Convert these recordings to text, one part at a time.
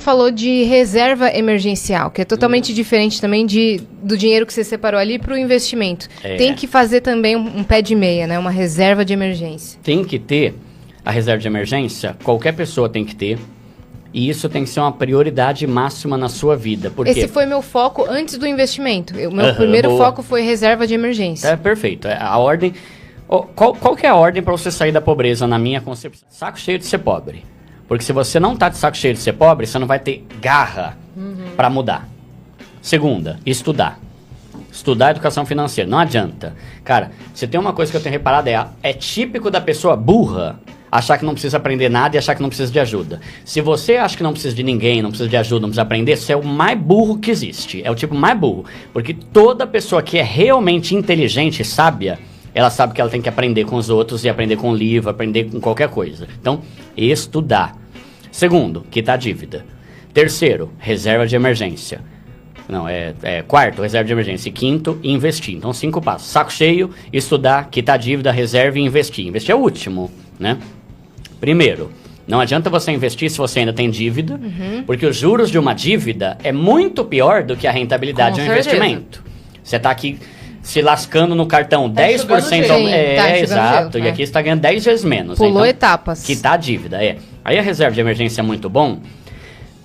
falou de reserva emergencial, que é totalmente diferente também do dinheiro que você separou ali para o investimento. Tem que fazer também um pé de meia, né? Uma reserva de emergência. Tem que ter a reserva de emergência, qualquer pessoa tem que ter. E isso tem que ser uma prioridade máxima na sua vida. Porque... Esse foi meu foco antes do investimento. O meu primeiro foco foi reserva de emergência. Perfeito. A ordem... Qual que é a ordem para você sair da pobreza, na minha concepção? Saco cheio de ser pobre. Porque se você não tá de saco cheio de ser pobre, você não vai ter garra para mudar. Segunda, estudar. Estudar educação financeira. Não adianta. Cara, se tem uma coisa que eu tenho reparado é típico da pessoa burra achar que não precisa aprender nada e achar que não precisa de ajuda. Se você acha que não precisa de ninguém, não precisa de ajuda, não precisa aprender, você é o mais burro que existe. É o tipo mais burro. Porque toda pessoa que é realmente inteligente e sábia, ela sabe que ela tem que aprender com os outros e aprender com o livro, aprender com qualquer coisa. Então, estudar. Segundo, quitar a dívida. Terceiro, reserva de emergência. Não, quarto, reserva de emergência. E quinto, investir. Então, 5 passos. Saco cheio, estudar, quitar a dívida, reserva e investir. Investir é o último, né? Primeiro, não adianta você investir se você ainda tem dívida, porque os juros de uma dívida é muito pior do que a rentabilidade de um investimento. Você está aqui se lascando no cartão 10%. Exato. E aqui você está ganhando 10 vezes menos. Pulou então, etapas. Quitar a dívida, Aí a reserva de emergência é muito bom,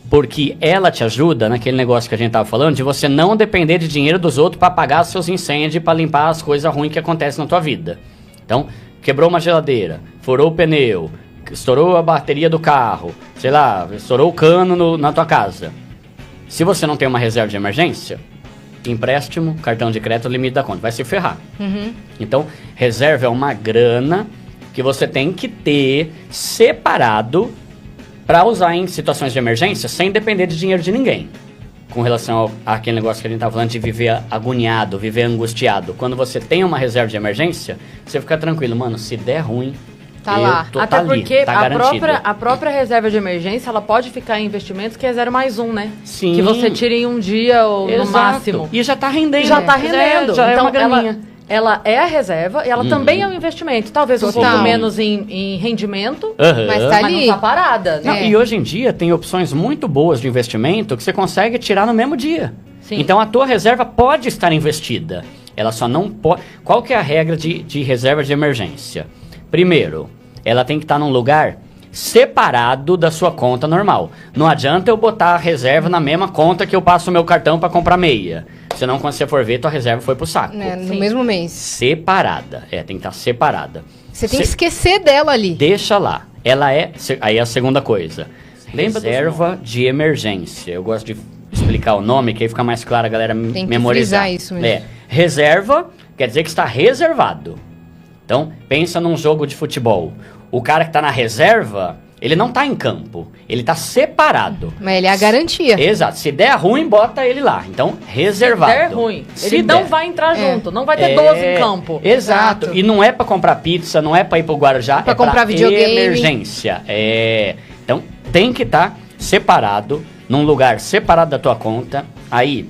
porque ela te ajuda naquele negócio que a gente estava falando, de você não depender de dinheiro dos outros para pagar os seus incêndios e para limpar as coisas ruins que acontecem na tua vida. Então, quebrou uma geladeira, furou o pneu, estourou a bateria do carro, sei lá, estourou o cano na tua casa. Se você não tem uma reserva de emergência, empréstimo, cartão de crédito, limite da conta, vai se ferrar. Então, reserva é uma grana que você tem que ter separado para usar em situações de emergência sem depender de dinheiro de ninguém. Com relação àquele negócio que a gente estava falando de viver agoniado, viver angustiado. Quando você tem uma reserva de emergência, você fica tranquilo, mano, se der ruim, Até porque a própria reserva de emergência, ela pode ficar em investimentos que é 0+1, né? Sim. Que você tira em um dia ou no máximo. E já tá rendendo. Já tá rendendo. Já então, é uma graninha. Ela é a reserva e ela também é um investimento. Talvez um pouco menos em rendimento, mas tá ali. Mas não tá parada. Não, e hoje em dia tem opções muito boas de investimento que você consegue tirar no mesmo dia. Sim. Então a tua reserva pode estar investida. Ela só não pode... Qual que é a regra de reserva de emergência? Primeiro, ela tem que estar num lugar separado da sua conta normal. Não adianta eu botar a reserva na mesma conta que eu passo o meu cartão para comprar meia. Senão, quando você for ver, tua reserva foi pro saco. No mesmo mês. Separada. Tem que estar separada. Você tem que esquecer dela ali. Deixa lá. Ela é... Aí é a segunda coisa. Reserva de emergência. Eu gosto de explicar o nome, que aí fica mais claro a galera tem que memorizar. frisar isso mesmo. Reserva quer dizer que está reservado. Então, pensa num jogo de futebol. O cara que tá na reserva, ele não tá em campo. Ele tá separado. Mas ele é a garantia. Exato. Se der ruim, bota ele lá. Então, reservado. Se der ruim. Ele não vai entrar junto. Não vai ter 12 em campo. Exato. E não é pra comprar pizza, não é pra ir pro Guarujá. Pra comprar videogame. Emergência. Então, tem que estar separado, num lugar separado da tua conta. Aí...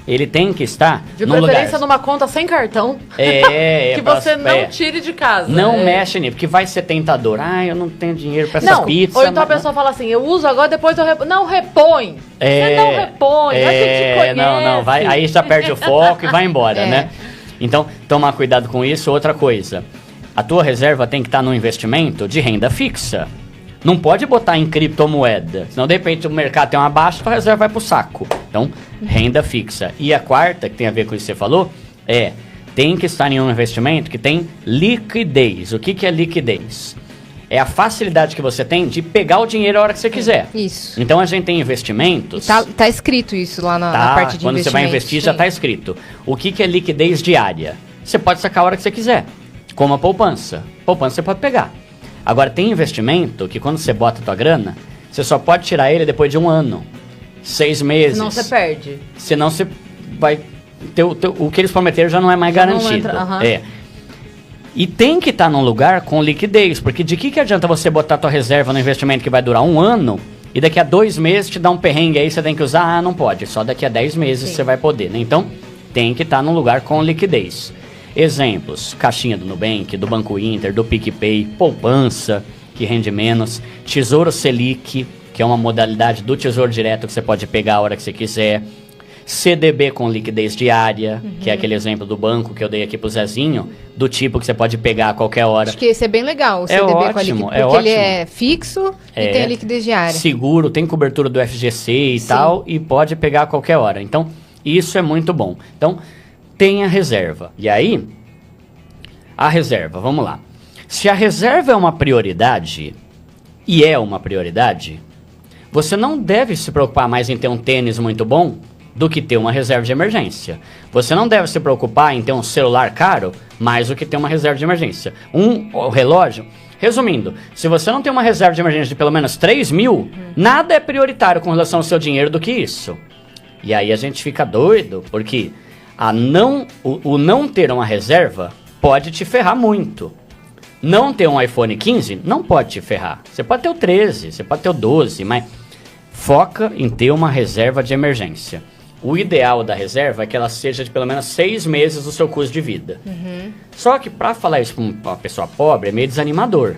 Ele tem que estar de preferência numa conta sem cartão. Que você não tire de casa. Não mexe nisso, porque vai ser tentador. Eu não tenho dinheiro pra essa pizza. Ou então a pessoa fala assim, eu uso agora, depois eu reponho. Não, repõe. Você não repõe, vai que te conhece. Não, vai, aí já perde o foco e vai embora, né? Então, tomar cuidado com isso. Outra coisa, a tua reserva tem que estar num investimento de renda fixa. Não pode botar em criptomoeda, senão de repente o mercado tem uma baixa, a reserva vai pro saco. Então, renda fixa. E a quarta, que tem a ver com isso que você falou, tem que estar em um investimento que tem liquidez. O que é liquidez? É a facilidade que você tem de pegar o dinheiro a hora que você quiser. Isso. Então a gente tem investimentos... Tá escrito isso lá na parte de quando você vai investir já tá escrito. O que é liquidez diária? Você pode sacar a hora que você quiser, como a poupança. Poupança você pode pegar. Agora, tem investimento que quando você bota a tua grana, você só pode tirar ele depois de 1 ano, 6 meses. Senão você perde. Senão você vai... o que eles prometeram já não é mais garantido. E tem que estar num lugar com liquidez, porque de que adianta você botar a tua reserva no investimento que vai durar 1 ano e daqui a 2 meses te dá um perrengue aí, você tem que usar? Não pode, só daqui a 10 meses você vai poder, né? Então, tem que estar num lugar com liquidez. Exemplos, caixinha do Nubank, do Banco Inter, do PicPay, poupança, que rende menos, Tesouro Selic, que é uma modalidade do Tesouro Direto que você pode pegar a hora que você quiser. CDB com liquidez diária, que é aquele exemplo do banco que eu dei aqui pro Zezinho, do tipo que você pode pegar a qualquer hora. Acho que esse é bem legal, o CDB com a liquidez, porque ele é fixo e tem a liquidez diária. Seguro, tem cobertura do FGC e tal, e pode pegar a qualquer hora. Então, isso é muito bom. Então, tem a reserva. E aí, a reserva, vamos lá. Se a reserva é uma prioridade, e é uma prioridade, você não deve se preocupar mais em ter um tênis muito bom do que ter uma reserva de emergência. Você não deve se preocupar em ter um celular caro mais do que ter uma reserva de emergência. O relógio... Resumindo, se você não tem uma reserva de emergência de pelo menos 3 mil, nada é prioritário com relação ao seu dinheiro do que isso. E aí a gente fica doido, porque o não ter uma reserva pode te ferrar muito. Não ter um iPhone 15 não pode te ferrar. Você pode ter o 13, você pode ter o 12, mas foca em ter uma reserva de emergência. O ideal da reserva é que ela seja de pelo menos 6 meses do seu custo de vida. Só que para falar isso para uma pessoa pobre é meio desanimador.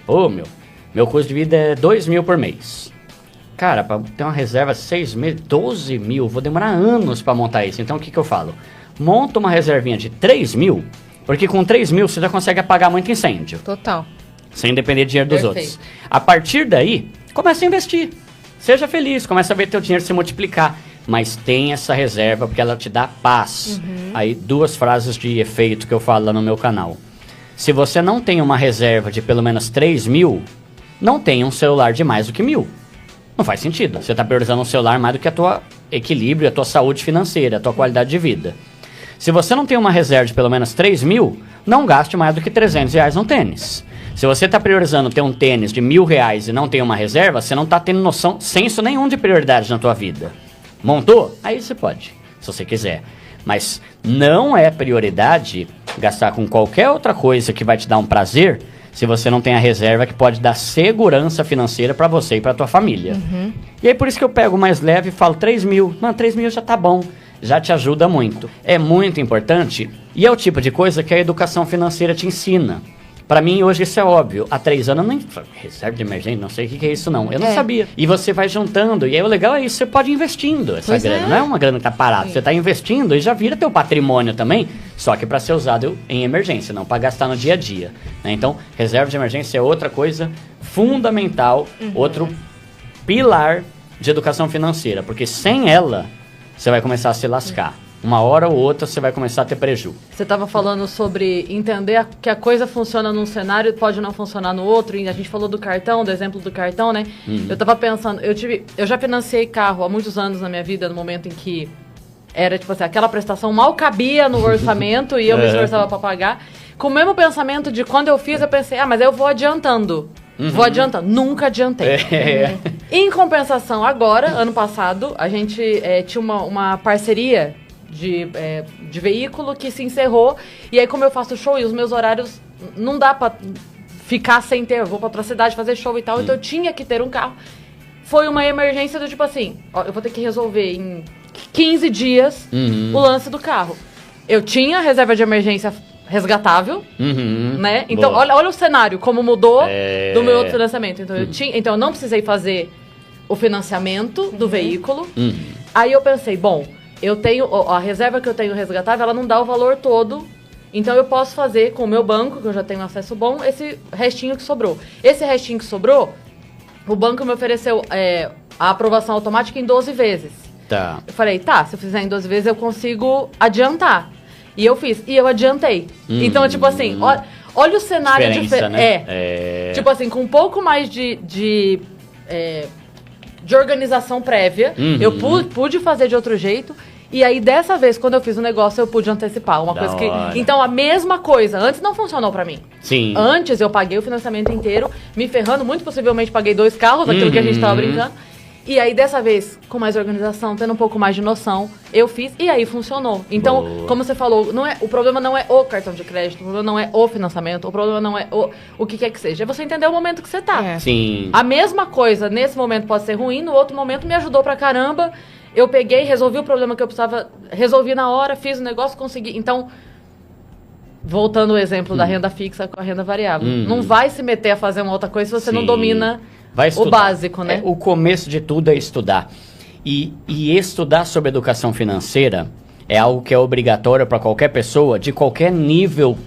Ô, meu custo de vida é 2 mil por mês. Cara, para ter uma reserva 6 meses, 12 mil, vou demorar anos para montar isso. Então o que eu falo? Monta uma reservinha de 3 mil, porque com 3 mil você já consegue apagar muito incêndio. Total. Sem depender do dinheiro dos outros. A partir daí, começa a investir. Seja feliz, começa a ver teu dinheiro se multiplicar. Mas tem essa reserva porque ela te dá paz. Aí 2 frases de efeito que eu falo lá no meu canal. Se você não tem uma reserva de pelo menos 3 mil, não tenha um celular de mais do que 1.000. Não faz sentido. Você está priorizando um celular mais do que a tua equilíbrio, a tua saúde financeira, a tua qualidade de vida. Se você não tem uma reserva de pelo menos 3 mil, não gaste mais do que R$300 num tênis. Se você está priorizando ter um tênis de R$1.000 e não tem uma reserva, você não está tendo noção, senso nenhum de prioridade na tua vida. Montou? Aí você pode, se você quiser. Mas não é prioridade gastar com qualquer outra coisa que vai te dar um prazer se você não tem a reserva que pode dar segurança financeira para você e para tua família. E aí por isso que eu pego mais leve e falo 3 mil. Mano, 3 mil já tá bom. Já te ajuda muito. É muito importante e é o tipo de coisa que a educação financeira te ensina. Pra mim, hoje, isso é óbvio. Há 3 anos, eu nem... Reserva de emergência, não sei o que é isso, não. Eu não sabia. E você vai juntando. E aí, o legal é isso, você pode ir investindo essa grana. Não é uma grana que tá parada. Você tá investindo e já vira teu patrimônio também. Só que pra ser usado em emergência, não pra gastar no dia a dia. Né? Então, reserva de emergência é outra coisa fundamental. Outro pilar de educação financeira. Porque sem ela, você vai começar a se lascar. Uma hora ou outra você vai começar a ter prejuízo. Você estava falando sobre entender que a coisa funciona num cenário e pode não funcionar no outro. E a gente falou do cartão, do exemplo do cartão, né? Eu estava pensando, eu já financiei carro há muitos anos na minha vida, no momento em que era, tipo assim, aquela prestação mal cabia no orçamento e eu me esforçava para pagar. Com o mesmo pensamento de quando eu fiz, eu pensei, mas eu vou adiantando. Vou adiantando. Nunca adiantei. Em compensação, agora, ano passado, a gente tinha uma parceria de veículo que se encerrou. E aí, como eu faço show e os meus horários não dá pra ficar sem ter, eu vou pra outra cidade fazer show e tal, então eu tinha que ter um carro. Foi uma emergência do tipo assim, eu vou ter que resolver em 15 dias o lance do carro. Eu tinha reserva de emergência resgatável, né? Então, olha o cenário, como mudou do meu outro financiamento. Então, então eu não precisei fazer o financiamento do veículo. Aí eu pensei, bom, eu tenho a reserva que eu tenho resgatável, ela não dá o valor todo, então eu posso fazer com o meu banco, que eu já tenho acesso bom, esse restinho que sobrou. Esse restinho que sobrou, o banco me ofereceu a aprovação automática em 12 vezes. Tá. Eu falei, se eu fizer em 12 vezes eu consigo adiantar. E eu fiz, e eu adiantei. Então, tipo assim, olha o cenário diferente. Né? Tipo assim, com um pouco mais de organização prévia, eu pude fazer de outro jeito. E aí, dessa vez, quando eu fiz o negócio, eu pude antecipar. Uma coisa que... Então, a mesma coisa. Antes não funcionou pra mim. Sim. Antes, eu paguei o financiamento inteiro, me ferrando. Muito possivelmente, paguei 2 carros, aquilo que a gente tava brincando. E aí, dessa vez, com mais organização, tendo um pouco mais de noção, eu fiz e aí funcionou. Então, como você falou, o problema não é o cartão de crédito, o problema não é o financiamento, o problema não é o que quer que seja. É você entender o momento que você tá. Sim. A mesma coisa, nesse momento pode ser ruim, no outro momento me ajudou pra caramba. Eu peguei, resolvi o problema que eu precisava, resolvi na hora, fiz o negócio, consegui. Então, voltando ao exemplo da renda fixa com a renda variável. Não vai se meter a fazer uma outra coisa se você não domina Vai estudar. O básico, né? O começo de tudo é estudar. E estudar sobre educação financeira é algo que é obrigatório para qualquer pessoa de qualquer nível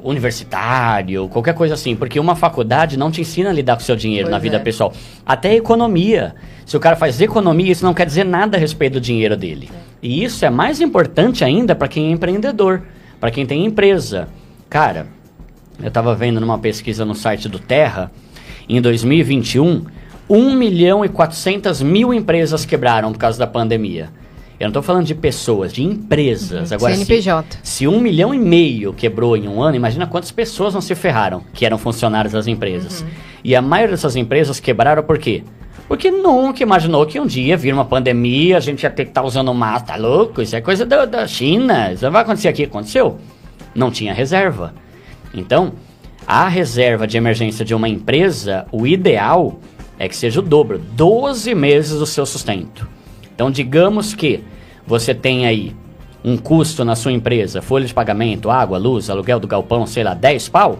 universitário, qualquer coisa assim. Porque uma faculdade não te ensina a lidar com o seu dinheiro na vida pessoal. Até economia. Se o cara faz economia, isso não quer dizer nada a respeito do dinheiro dele. E isso é mais importante ainda para quem é empreendedor, para quem tem empresa. Cara, eu estava vendo numa pesquisa no site do Terra, em 2021, 1.400.000 empresas quebraram por causa da pandemia. Eu não estou falando de pessoas, de empresas. Agora, CNPJ. Se 1,5 milhão quebrou em um ano, imagina quantas pessoas não se ferraram, que eram funcionários das empresas. E a maioria dessas empresas quebraram por quê? Porque nunca imaginou que um dia vir uma pandemia, a gente ia ter que estar usando máscara. Tá louco? Isso é coisa da China. Isso não vai acontecer aqui. Aconteceu. Não tinha reserva. Então, a reserva de emergência de uma empresa, o ideal é que seja o dobro. 12 meses do seu sustento. Então, digamos que você tem aí um custo na sua empresa, folha de pagamento, água, luz, aluguel do galpão, sei lá, 10 pau,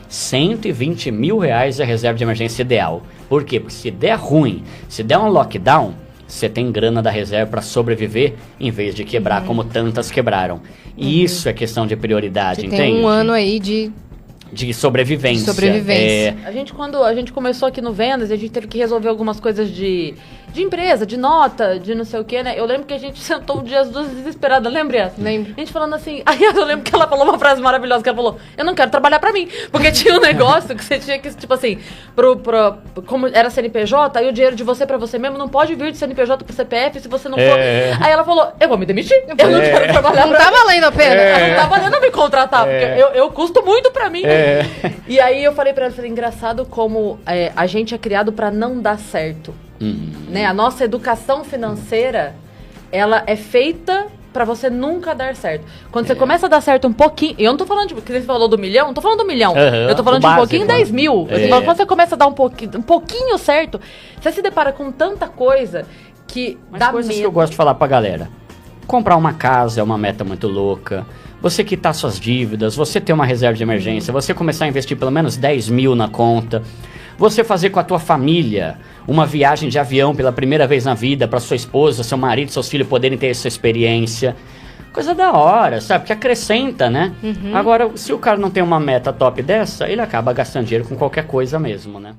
120 mil reais é a reserva de emergência ideal. Por quê? Porque se der ruim, se der um lockdown, você tem grana da reserva para sobreviver em vez de quebrar como tantas quebraram. E isso é questão de prioridade, você entende? Tem um ano aí de sobrevivência. Quando a gente começou aqui no Vendas, a gente teve que resolver algumas coisas de empresa, de nota, de não sei o que, né? Eu lembro que a gente sentou um dia as duas desesperadas, lembra? Lembro. A gente falando assim, aí eu lembro que ela falou uma frase maravilhosa, que ela falou, eu não quero trabalhar pra mim, porque tinha um negócio que você tinha que, tipo assim, como era CNPJ, aí o dinheiro de você pra você mesmo não pode vir de CNPJ pro CPF se você não for. Aí ela falou, eu vou me demitir, eu não quero trabalhar Não tá valendo a pena. Não tá valendo me contratar, porque eu custo muito pra mim. E aí eu falei pra ela, falei, engraçado como a gente é criado pra não dar certo. Né? A nossa educação financeira, ela é feita pra você nunca dar certo. Quando você começa a dar certo um pouquinho, eu não tô falando de, que você falou do milhão, não tô falando do milhão, eu tô falando de um pouquinho, 10 mil. Quando você começa a dar um pouquinho certo, você se depara com tanta coisa que dá coisas medo. que eu gosto de falar pra galera. Comprar uma casa é uma meta muito louca. Você quitar suas dívidas, você ter uma reserva de emergência, você começar a investir pelo menos 10 mil na conta, você fazer com a tua família uma viagem de avião pela primeira vez na vida para sua esposa, seu marido, seus filhos poderem ter essa experiência. Coisa da hora, sabe? Que acrescenta, né? Agora, se o cara não tem uma meta top dessa, ele acaba gastando dinheiro com qualquer coisa mesmo, né?